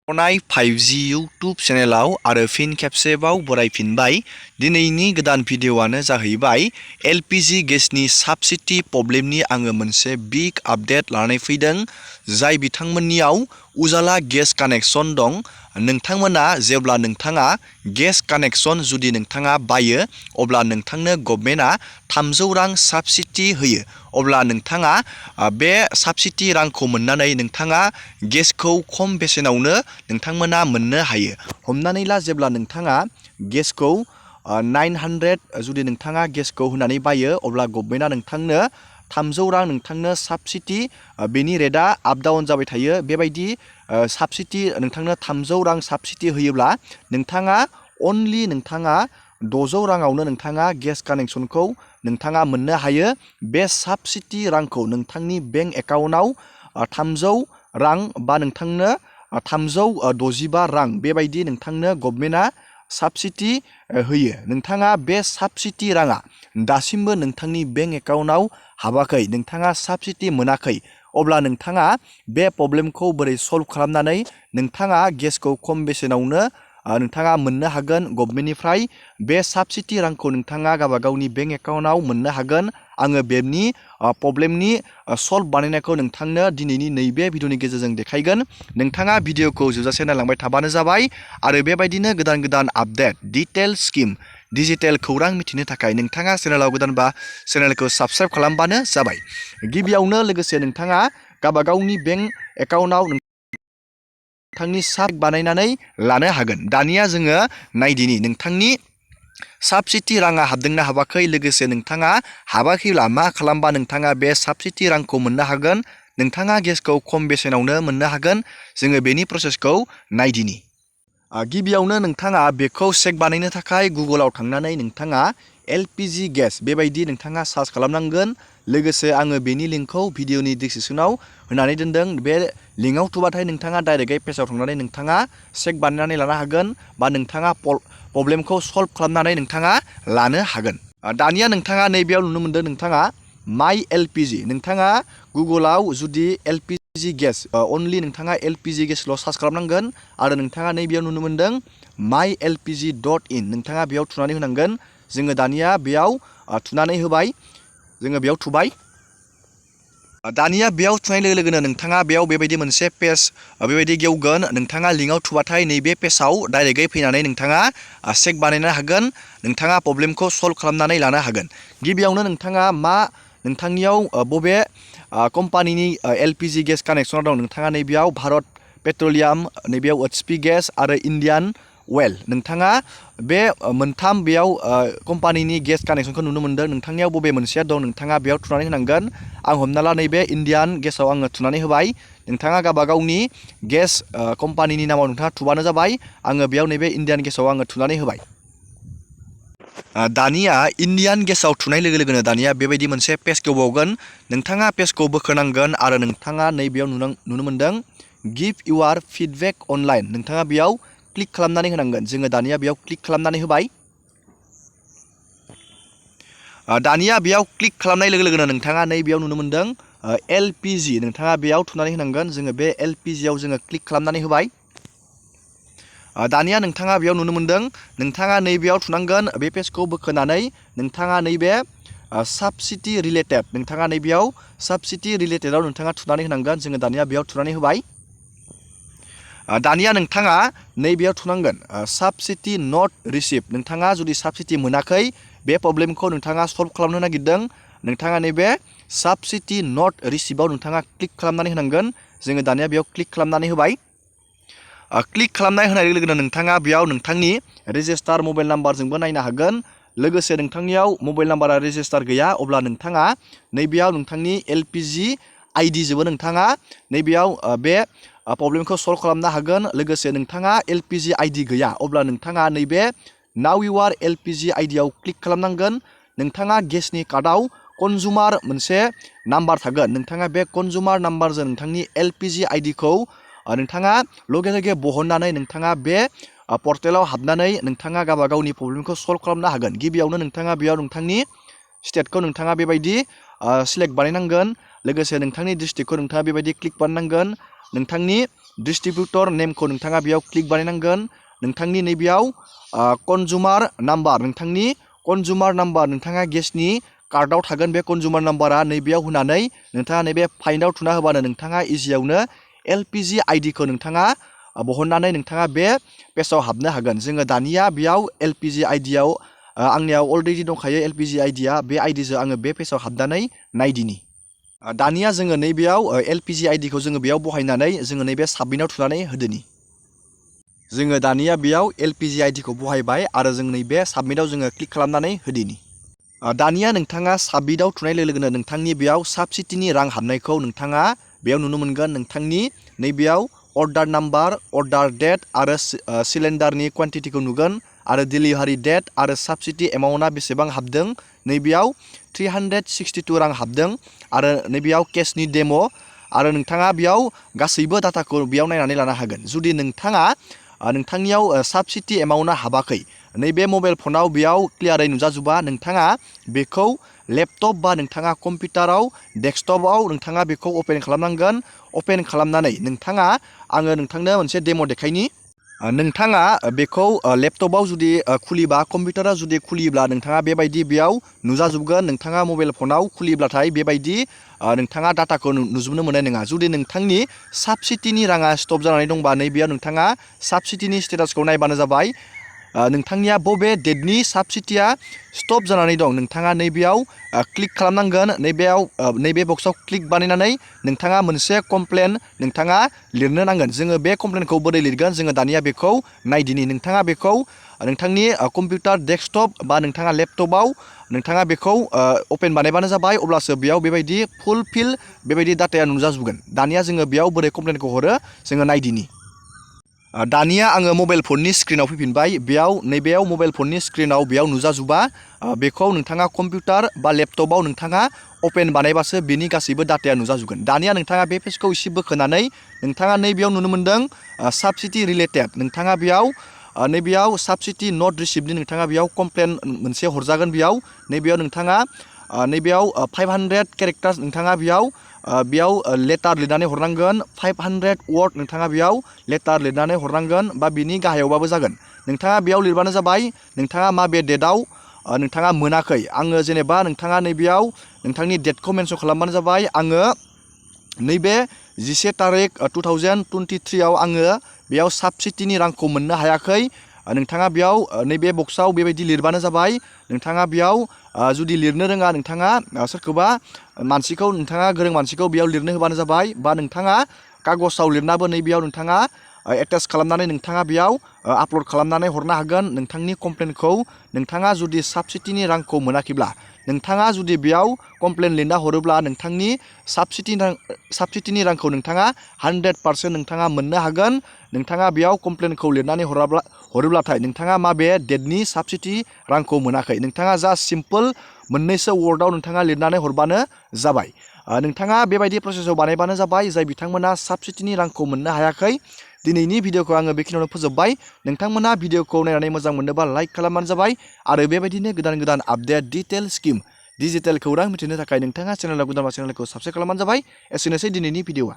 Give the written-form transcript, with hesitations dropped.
अनाय 5G YouTube चेनेलाव आरो फिन खेबसेबाव बरायफिनबाय। दिनैनि गोदान भिडिअआनो जाहैबाय LPG गेसनि साबसिडि प्रब्लेमनि आङो मोनसे बिग आपडेट लानानै फैदों। जाय बिथांमोननियाव उजाला गेस कानेक्सन दं, नोंथांमोना जेब्ला नोंथाङा गेस कानेक्सन जुदि नोंथाङा बायो, अब्ला नोंथांनो गभर्नमेन्टआ 300 रां साबसिडि होयो। अब्ला नोंथाङा बे साबसिडि रांखौ मोननानै नोंथाङा गेसखौ खम बेसेनावनो नोंथांमोना मोननो हायो। हमनानै ला जेब्ला नोंथाङा गेसखौ 900 जुदि नोंथाङा गेसखौ होनानै बायो, अब्ला गभर्नमेन्टआ नोंथांनो 300 रां नोंथांनो साबसिडि, बेनि रेटआ आप डाउन जाबाय थायो। बेबायदि साबसिडि नोंथांनो 300 रां साबसिडि होयोब्ला नोंथाङा अनलि नोंथाङा 600 राङावनो नोंथाङा गेस कानेक्सनखौ नोंथाङा मोननो हायो। बे साबसिडि रांखौ नोंथांनि बेंक एकाउन्टआव 300 रां बा नोंथांनो 365 रां बेबायदि नोंथांनो गभर्नमेन्टआ साबसिडि होयो। नोंथाङा बे साबसिडि राङा दासिमबो नोंथांनि बेंक एकाउन्टआव हाबाखै, नोंथाङा साबसिडि मोनाखै, अब्ला नोंथाङा बे प्रब्लेमखौ बोरै सल्भ खालामनानै नोंथाङा गेसखौ खम बेसेनावनो नोंथाङा मोननो हागोन गभर्नमेन्टनिफ्राय। बे साबसिडि रांखौ नोंथाङा गावबा गावनि बेंक एकाउन्टआव मोननो हागोन। आङो बेनि प्रब्लेमनि सल्भ बानायनायखौ नोंथांनो दिनैनि नैबे भिडिअनि गेजेरजों देखायगोन। नोंथाङा भिडिअखौ जोबजासे नायलांबाय थाबानो जाबाय। आरो बेबायदिनो गोदान गोदान आपडेट, डिटेल स्किम, डिजिटेल खौरां मिथिनो थाखाय नोंथाङा चेनेलाव गोदानबा चेनेलखौ साबस्क्राइब खालामबानो जाबाय। गिबियावनो लोगोसे नोंथाङा गावबा गावनि बेंक एकाउन्टआव नोंथांनि साब बानायनानै लानो हागोन। दानिया जोङो नायदिनि नोंथांनि साबसिडि राङा हाबदोंना हाबाखै, लोगोसे नोंथाङा हाबाखैब्ला मा खालामबा नोंथाङा बे साबसिडि रांखौ मोननो हागोन, नोंथाङा गेसखौ खम बेसेनावनो मोननो हागोन। जोङो बेनि प्रसेसखौ नायदिनि। गिबियावनो नोंथाङा बेखौ चेक बानायनो थाखाय गुगोलाव थांनानै नोंथाङा LPG गेस बेबायदि नोंथाङा सार्च खालामनांगोन। लोगोसे आङो बेनि लिंकखौ भिडिअनि डिसक्रिपसनाव होनानै दोनदों। बे लिंकआव थुबाथाय नोंथाङा डाइरेक्टयै पेजाव थांनानै नोंथाङा चेक बानायनानै लानो हागोन, बा नोंथाङा प्रब्लेमखौ सल्भ खालामनानै नोंथाङा लानो हागोन। दानिया नोंथाङा नैबेयाव नुनो मोनदों, नोंथाङा माइ LPG, नोंथाङा गुगोलाव जुदि LPG गेस अनलि नोंथाङा LPG गेसल' सार्च खालामनांगोन। आरो नोंथाङा नैबेयाव नुनो मोनदों mylpg.in, नोंथाङा बेयाव थुनानै होनांगोन। जोङो दानिया बेयाव थुनानै होबाय, जोङो बेयाव थुबाय। दानिया बेयाव थुनाय लोगो लोगोनो नोंथाङा बेयाव बेबायदि मोनसे पेज बेबायदि गेवगोन। नोंथाङा लिंकआव थुबाथाय नैबे पेजाव डाइरेक्टयै फैनानै नोंथाङा चेक बानायनो हागोन, नोंथाङा प्रब्लेमखौ सल्भ खालामनानै लानो हागोन। गिबियावनो नोंथाङा नोंथांनियाव बबे कम्पानिनि LPG गेस कानेक्सना दं, नोंथाङा नैबेयाव भारत पेट्रलियाम, नैबेयाव HP गेस आरो इन्डियान अवेल, नोंथाङा बे मोनथाम बेयाव कम्पानिनि गेस कानेक्सनखौ नुनो मोनदों। नोंथांनियाव बबे मोनसेया दं नोंथाङा बेयाव थुनानै होनांगोन। आं हमना ला नैबे इन्डियान गेसाव आङो थुनानै होबाय। नोंथाङा गावबा गावनि गेस कम्पानिनि नामाव नोंथाङा थुबानो जाबाय। आङो बेयाव नैबे इन्डियान गेसाव आङो थुनानै होबाय। दानिया इन्डियान गेसाव थुनाय लोगो लोगोनो दानिया बेबायदि मोनसे पेज गेवबावगोन। नोंथाङा पेजखौ बोखोनांगोन आरो नोंथाङा नैबेयाव नुनो मोनदों गिभ इउआर फिडबेक अनलाइन, नोंथाङा बेयाव क्लिक खालामनानै होनांगोन। जोङो दानिया बेयाव क्लिक खालामनानै होबाय। दानिया बेयाव क्लिक खालामनाय लोगो लोगोनो नोंथाङा नैबेयाव नुनो मोनदों LPG, नोंथाङा बेयाव थुनानै होनांगोन। जोङो बे LPGआव जोङो क्लिक खालामनानै होबाय। दानिया नोंथाङा बेयाव नुनो मोनदों, नोंथाङा नैबेयाव थुनांगोन। बे पेजखौ बोखोनानै नोंथाङा नैबे साबसिडि रिलेटेड, नोंथाङा नैबेयाव साबसिडि रिलेटेडआव नोंथाङा थुनानै होनांगोन। जोङो दानिया बेयाव थुनानै होबाय। दानिया नोंथाङा नैबेयाव थुनांगोन साबसिडि नट रिसिभ, नोंथाङा जुदि साबसिडि मोनाखै, बे प्रब्लेमखौ नोंथाङा सल्भ खालामनो नागिरदों, नोंथाङा नैबे साबसिडि नट रिसिभआव नोंथाङा क्लिक खालामनानै होनांगोन। जोङो दानिया बेयाव क्लिक खालामनानै होबाय। क्लिक खालामनाय होनाय लोगो लोगोनो नोंथाङा बेयाव नोंथांनि रेजिस्टार मबाइल नाम्बारजोंबो नायनो हागोन। लोगोसे नोंथांनियाव मबाइल नाम्बारा रेजिस्टार गैया, अब्ला नोंथाङा नैबेयाव नोंथांनि LPG ID जोंबो नोंथाङा नैबेयाव बे प्रब्लेमखौ सल्भ खालामनो हागोन। लोगोसे नोंथाङा LPG ID गैया, अब्ला नोंथाङा नैबे नाउ इउआर LPG IDआव क्लिक खालामनांगोन। नोंथाङा गेसनि कार्डआव कनजुमार मोनसे नाम्बार थागोन, नोंथाङा बे कनजुमार नाम्बारजों नोंथांनि LPG IDखौ नोंथाङा लगे लगे बहननानै नोंथाङा बे पर्टेलाव हाबनानै नोंथाङा गावबा गावनि प्रब्लेमखौ सल्भ खालामनो हागोन। गिबियावनो नोंथाङा बेयाव नोंथांनि स्टेटखौ नोंथाङा बेबायदि सिलेक्ट बानायनांगोन। लोगोसे नोंथांनि डिस्ट्रिक्टखौ नोंथाङा बेबायदि क्लिक बानायनांगोन। नोंथांनि डिस्ट्रिबिउटर नेमखौ नोंथाङा बेयाव क्लिक बानायनांगोन। नोंथांनि नैबेयाव कन्जुमार नाम्बार, नोंथांनि कन्जुमार नाम्बार नोंथाङा गेसनि कार्डआव थागोन। बे कन्जुमार नाम्बारा नैबेयाव होनानै नोंथाङा नैबे फाइन्डआव थुना होबानो नोंथाङा इजियावनो LPG आइडिखौ नोंथाङा बहननानै नोंथाङा बे पेजआव हाबनो हागोन। जोङो दानिया बेयाव LPG आइडियाव आंनियाव अलरेडि दंखायो LPG आइडिया। बे आइडिजों आङो बे पेजआव हाबनानै नायदिनि। दानिया जोङो नैबेयाव LPG आइडिखौ जोङो बेयाव बहायनानै जोङो नैबे साबमिटआव थुनानै होदोनि। जोङो दानिया बेयाव LPG आइडिखौ बहायबाय आरो जों नैबे साबमिटआव जोङो क्लिक खालामनानै होदिनि। दानिया नोंथाङा साबमिटआव थुनाय लोगो लोगोनो नोंथांनि बेयाव साबसिडिनि रां हाबनायखौ नोंथाङा बेयाव नुनो मोनगोन। नोंथांनि नैबेयाव अर्डार नाम्बार, अर्डार डेट आरो सिलिन्डारनि क्वान्टिटिखौ नुगोन आरो डेलिभारि डेट आरो साबसिडि एमाउन्टआ बेसेबां हाबदों। नैबेयाव 362 रां हाबदों आरो नैबेयाव केसनि डेम' आरो नोंथाङा बेयाव गासैबो डाटाखौ बेयाव नायनानै लानो हागोन। जुदि नोंथाङा नोंथांनियाव साबसिडि एमाउन्टआ हाबाखै, नैबे मबाइल फनाव बेयाव क्लियारै नुजाजोबा, नोंथाङा बेखौ लेपटप बा नोंथाङा कम्पिउटाराव डेस्कटपआव नोंथाङा बेखौ अपेन खालामनांगोन। अपेन खालामनानै नोंथाङा, आङो नोंथांनो मोनसे डेम' देखायनि। नोंथाङा बेखौ लेपटपआव जुदि खुलिबा, कम्पिउटाराव जुदि खुलियोब्ला नोंथाङा बेबायदि बेयाव नुजाजोबगोन। नोंथाङा मबाइल फनाव खुलिब्लाथाय बेबायदि नोंथाङा डाटाखौ नुजोबनो मोननाय नङा। जुदि नोंथांनि साबसिडिनि राङा स्टप जानानै दंबा नैबेयाव नोंथाङा साबसिडिनि स्टेटासखौ नायबानो जाबाय। नोंथांनिया बबे डेटनि साबसिडिया स्टप जानानै दं नोंथाङा नैबेयाव क्लिक खालामनांगोन। नैबे बक्सआव क्लिक बानायनानै नोंथाङा मोनसे कमप्लेन नोंथाङा लिरनो नांगोन। जोङो बे कमप्लेनखौ बोरै लिरगोन जोङो दानिया बेखौ नायदिनि। नोंथाङा बेखौ नोंथांनि कम्पिउटार डेस्कटप बा नोंथाङा लेपटपआव नोंथाङा बेखौ अपेन बानायबानो जाबाय। अब्लासो बेयाव बेबायदि फुलफिल बेबायदि डाटाया नुजाजोबगोन। दानिया जोङो बेयाव बोरै कमप्लेनखौ हरो जोङो नायदिनि। दानिया आङो मबाइल फननि स्क्रिनाव फैफिनबाय। बेयाव नैबेयाव मबाइल फननि स्क्रिनाव बेयाव नुजाजोबा। बेखौ नोंथाङा कम्पिउटार बा लेपटपआव नोंथाङा अपेन बानायबासो बेनि गासैबो डाटाया नुजाजोबगोन। दानिया नोंथाङा बे पेजखौ एसे बोखोनानै नोंथाङा नैबेयाव नुनो मोनदों साबसिडि रिलेटेड। नोंथाङा बेयाव नैबेयाव साबसिडि नट रिसिभनि नोंथाङा बेयाव कमप्लेन मोनसे हरजागोन। नैबेयाव नोंथाङा नैबेयाव 500 केरेक्टार्स नोंथाङा बेयाव लेटार लिरनानै हरनांगोन। 500 वार्ड नोंथाङा बेयाव लेटार लिरनानै हरनांगोन बा बिनि गाहायावबाबो जागोन। नोंथाङा बेयाव लिरबानो जाबाय नोंथाङा माबे डेटआव नोंथाङा मोनाखै। आङो जेनेबा नोंथाङा नैबेयाव नोंथांनि डेटखौ मेनसन खालामबानो जाबाय। आङो नैबे 11 तारिख 2023 आव आङो बेयाव साबसिडिनि रांखौ मोननो हायाखै। नोंथाङा बेयाव नैबे बक्सआव बेबायदि लिरबानो जाबाय। नोंथाङा बेयाव जुदि लिरनो रोङा नोंथाङा सोरखौबा मानसिखौ नोंथाङा गोरों मानसिखौ बेयाव लिरनो होबानो जाबाय। बा नोंथाङा कागजाव लिरनाबो नैबेयाव नोंथाङा एटाच खालामनानै नोंथाङा बेयाव आपल'ड खालामनानै हरनो हागोन नोंथांनि कमप्लेनखौ। नोंथाङा जुदि साबसिडिनि रांखौ मोनाखैब्ला नोंथाङा जुदि बेयाव कमप्लेन लिरना हरोब्ला नोंथांनि साबसिडिनि रांखौ नोंथाङा 100% नोंथाङा मोननो हागोन। नोंथाङा बेयाव कमप्लेनखौ लिरनानै हरोब्लाथाय नोंथाङा माबे डेटनि साबसिडि रांखौ मोनाखै नोंथाङा जास्ट सिम्पोल मोननैसो वार्डआव नोंथाङा लिरनानै हरबानो जाबाय। नोंथाङा बेबायदि प्रसेसआव बानायबानो जाबाय जाय बिथांमोना साबसिडिनि रांखौ मोननो हायाखै। दिनैनि भिडिअखौ आङो बेखिनियावनो फोजोबबाय। नोंथांमोना भिडिअखौ नायनानै मोजां मोनोबा लाइक खालामबानो जाबाय आरो बेबायदिनो गोदान गोदान आपडेट डिटेल स्किम डिजिटेल खौरां मिथिनो थाखाय नोंथाङा चेनेलखौ साबस्क्राइब खालामबानो जाबाय। एसेनोसै दिनैनि भिडिअआ।